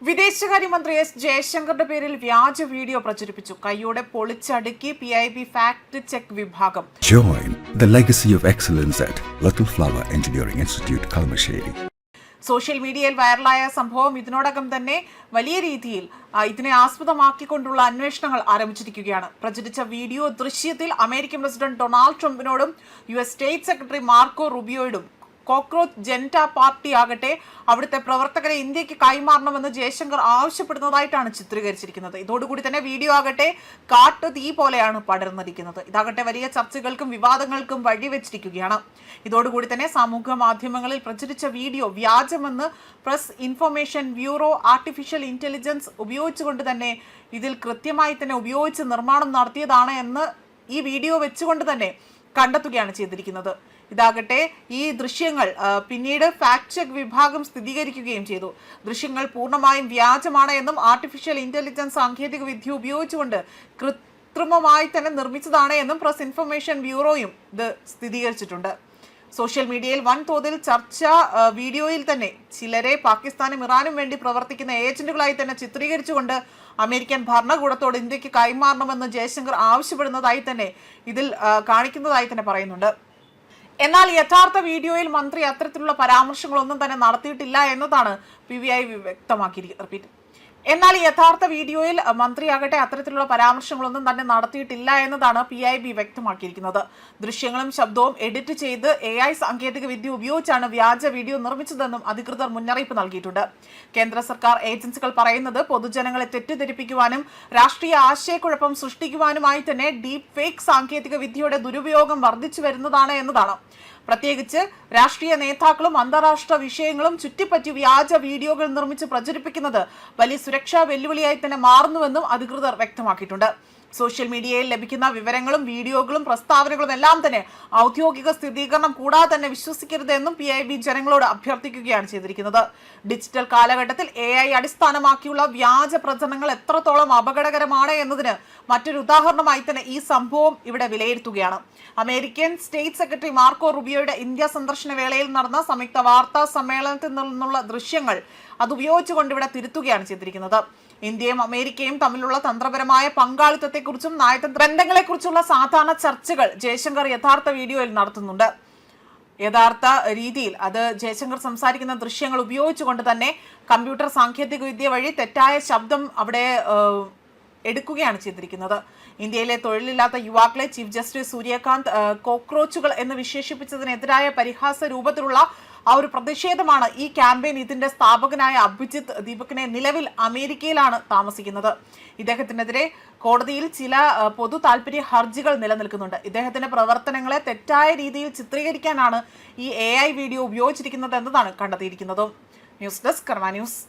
വിദേശകാര്യമന്ത്രി എസ് ജയശങ്കറിന്റെ പേരിൽ വ്യാജ വീഡിയോ പ്രചരിപ്പിച്ചു. കൈയോടെ പൊളിച്ചടുക്കി PIB ഫാക്ട് ചെക്ക് വിഭാഗം. Join the legacy of excellence at Little Flower Engineering Institute, Kalamassery. Social മീഡിയയിൽ വൈറലായ സംഭവം ഇതിനോടകം തന്നെ വലിയ രീതിയിൽ ഇതിനെ ആസ്പദമാക്കിക്കൊണ്ടുള്ള അന്വേഷണങ്ങൾ ആരംഭിച്ചിരിക്കുകയാണ്. പ്രചരിച്ച വീഡിയോ ദൃശ്യത്തിൽ അമേരിക്കൻ പ്രസിഡന്റ് ഡൊണാൾഡ് ട്രംപിനോടും US സ്റ്റേറ്റ് സെക്രട്ടറി മാർക്കോ റൂബിയോയോടും കോക്രോച്ച് ജനത പാർട്ടി ആകട്ടെ അവിടുത്തെ പ്രവർത്തകരെ ഇന്ത്യക്ക് കൈമാറണമെന്ന് ജയശങ്കർ ആവശ്യപ്പെടുന്നതായിട്ടാണ് ചിത്രീകരിച്ചിരിക്കുന്നത്. ഇതോടുകൂടി തന്നെ വീഡിയോ ആകട്ടെ കാട്ടു തീ പോലെയാണ് പടർന്നിരിക്കുന്നത്. ഇതാകട്ടെ വലിയ ചർച്ചകൾക്കും വിവാദങ്ങൾക്കും വഴിവെച്ചിരിക്കുകയാണ്. ഇതോടുകൂടി തന്നെ സാമൂഹ്യ മാധ്യമങ്ങളിൽ പ്രചരിച്ച വീഡിയോ വ്യാജമെന്ന് press information bureau artificial intelligence ഉപയോഗിച്ചുകൊണ്ട് തന്നെ ഇതിൽ കൃത്യമായി തന്നെ ഉപയോഗിച്ച് നിർമ്മാണം നടത്തിയതാണ് എന്ന് ഈ വീഡിയോ വെച്ചുകൊണ്ട് തന്നെ കണ്ടെത്തുകയാണ് ചെയ്തിരിക്കുന്നത്. ഇതാകട്ടെ ഈ ദൃശ്യങ്ങൾ പിന്നീട് ഫാക്ട് ചെക്ക് വിഭാഗം സ്ഥിരീകരിക്കുകയും ചെയ്തു. ദൃശ്യങ്ങൾ പൂർണ്ണമായും വ്യാജമാണ് എന്നും ആർട്ടിഫിഷ്യൽ ഇന്റലിജൻസ് സാങ്കേതിക വിദ്യ ഉപയോഗിച്ചുകൊണ്ട് കൃത്രിമമായി തന്നെ നിർമ്മിച്ചതാണ് എന്നും പ്രസ് ഇൻഫർമേഷൻ ബ്യൂറോയും ഇത് സ്ഥിരീകരിച്ചിട്ടുണ്ട്. സോഷ്യൽ മീഡിയയിൽ വൻതോതിൽ ചർച്ച വീഡിയോയിൽ തന്നെ ചിലരെ പാകിസ്ഥാനും ഇറാനും വേണ്ടി പ്രവർത്തിക്കുന്ന ഏജന്റുകളായി തന്നെ ചിത്രീകരിച്ചുകൊണ്ട് അമേരിക്കൻ ഭരണകൂടത്തോട് ഇന്ത്യക്ക് കൈമാറണമെന്ന് ജയശങ്കർ ആവശ്യപ്പെടുന്നതായി തന്നെ ഇതിൽ കാണിക്കുന്നതായി തന്നെ പറയുന്നുണ്ട്. എന്നാൽ യഥാർത്ഥ വീഡിയോയിൽ മന്ത്രി അത്തരത്തിലുള്ള പരാമർശങ്ങളൊന്നും തന്നെ നടത്തിയിട്ടില്ല എന്നതാണ് PIB വ്യക്തമാക്കിയിരിക്കുന്നത്. എന്നാൽ യഥാർത്ഥ വീഡിയോയിൽ മന്ത്രിയാകട്ടെ അത്തരത്തിലുള്ള പരാമർശങ്ങളൊന്നും തന്നെ നടത്തിയിട്ടില്ല എന്നതാണ് PIB വ്യക്തമാക്കിയിരിക്കുന്നത്. ദൃശ്യങ്ങളും ശബ്ദവും എഡിറ്റ് ചെയ്ത് AI സാങ്കേതിക വിദ്യ ഉപയോഗിച്ചാണ് വ്യാജ വീഡിയോ നിർമ്മിച്ചതെന്നും അധികൃതർ മുന്നറിയിപ്പ് നൽകിയിട്ടുണ്ട്. കേന്ദ്ര സർക്കാർ ഏജൻസികൾ പറയുന്നത് പൊതുജനങ്ങളെ തെറ്റിദ്ധരിപ്പിക്കുവാനും രാഷ്ട്രീയ ആശയക്കുഴപ്പം സൃഷ്ടിക്കുവാനുമായി തന്നെ ഡീപ് ഫേക്ക് സാങ്കേതിക വിദ്യയുടെ ദുരുപയോഗം വർദ്ധിച്ചു വരുന്നതാണ് എന്നതാണ്. പ്രത്യേകിച്ച് രാഷ്ട്രീയ നേതാക്കളും അന്താരാഷ്ട്ര വിഷയങ്ങളും ചുറ്റിപ്പറ്റി വ്യാജ വീഡിയോകൾ നിർമ്മിച്ച് പ്രചരിപ്പിക്കുന്നത് വലിയ സുരക്ഷാ വെല്ലുവിളിയായി തന്നെ മാറുന്നുവെന്നും അധികൃതർ വ്യക്തമാക്കിയിട്ടുണ്ട്. സോഷ്യൽ മീഡിയയിൽ ലഭിക്കുന്ന വിവരങ്ങളും വീഡിയോകളും പ്രസ്താവനകളും എല്ലാം തന്നെ ഔദ്യോഗിക സ്ഥിരീകരണം കൂടാതെ തന്നെ വിശ്വസിക്കരുതെന്നും PIB ജനങ്ങളോട് അഭ്യർത്ഥിക്കുകയാണ് ചെയ്തിരിക്കുന്നത്. ഡിജിറ്റൽ കാലഘട്ടത്തിൽ AI അടിസ്ഥാനമാക്കിയുള്ള വ്യാജ പ്രചരണങ്ങൾ എത്രത്തോളം അപകടകരമാണ് എന്നതിന് മറ്റൊരു ഉദാഹരണമായി തന്നെ ഈ സംഭവം ഇവിടെ വിലയിരുത്തുകയാണ്. അമേരിക്കൻ സ്റ്റേറ്റ് സെക്രട്ടറി മാർക്കോ റൂബിയോയുടെ ഇന്ത്യ സന്ദർശന വേളയിൽ നടന്ന സംയുക്ത വാർത്താ സമ്മേളനത്തിൽ നിന്നുള്ള ദൃശ്യങ്ങൾ അതുപയോഗിച്ചുകൊണ്ട് ഇവിടെ തിരുത്തുകയാണ് ചെയ്തിരിക്കുന്നത്. ഇന്ത്യയും അമേരിക്കയും തമ്മിലുള്ള തന്ത്രപരമായ പങ്കാളിത്തത്തെക്കുറിച്ചും നയതന്ത്ര ബന്ധങ്ങളെക്കുറിച്ചുള്ള സാധാരണ ചർച്ചകൾ ജയശങ്കർ യഥാർത്ഥ വീഡിയോയിൽ നടത്തുന്നുണ്ട്. യഥാർത്ഥ രീതിയിൽ അത് ജയശങ്കർ സംസാരിക്കുന്ന ദൃശ്യങ്ങൾ ഉപയോഗിച്ചുകൊണ്ട് തന്നെ കമ്പ്യൂട്ടർ സാങ്കേതിക വിദ്യ വഴി തെറ്റായ ശബ്ദം അവിടെ എടുക്കുകയാണ് ചെയ്തിരിക്കുന്നത്. ഇന്ത്യയിലെ തൊഴിലില്ലാത്ത യുവാക്കളെ ചീഫ് ജസ്റ്റിസ് സൂര്യകാന്ത് കോക്രോച്ചുകൾ എന്ന് വിശേഷിപ്പിച്ചതിനെതിരായ പരിഹാസ രൂപത്തിലുള്ള ഒരു പ്രതിഷേധമാണ് ഈ ക്യാമ്പയിൻ. ഇതിന്റെ സ്ഥാപകനായ അഭിജിത്ത് ദീപകിനെ നിലവിൽ അമേരിക്കയിലാണ് താമസിക്കുന്നത്. ഇദ്ദേഹത്തിനെതിരെ കോടതിയിൽ ചില പൊതു താല്പര്യ ഹർജികൾ നിലനിൽക്കുന്നുണ്ട്. ഇദ്ദേഹത്തിന്റെ പ്രവർത്തനങ്ങളെ തെറ്റായ രീതിയിൽ ചിത്രീകരിക്കാനാണ് ഈ AI വീഡിയോ ഉപയോഗിച്ചിരിക്കുന്നത് എന്നതാണ് കണ്ടെത്തിയിരിക്കുന്നത്. ന്യൂസ് ഡെസ്ക് കർമ്മ ന്യൂസ്.